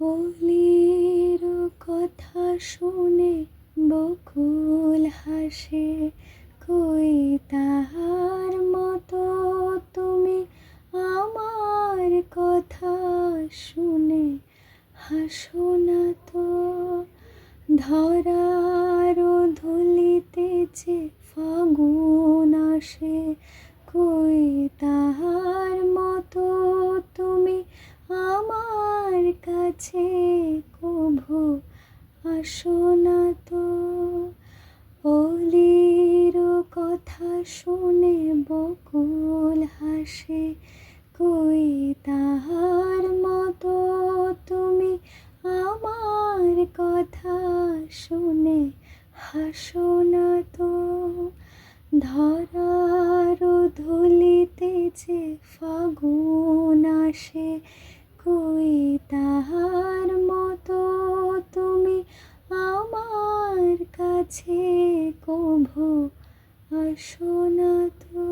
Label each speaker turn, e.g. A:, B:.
A: অলির কথা শুনে বকুল হাসে, কই তাহার মতো তুমি আমার কথা শুনে হাসো না তো। ধরার ধুলিতেছে ফাগুন আসে, কই তাহার মতো তুমি আমার কাছে কভু আসো না তো। অলির কথা শুনে বকুল হাসে, কই তাহার মতো তুমি আমার কথা শুনে হাসো না তো। ধরার ধুলিতেছে ফাগুন আসে, কই তাহার মতো তুমি আমার কাছে কভু আসো না তো।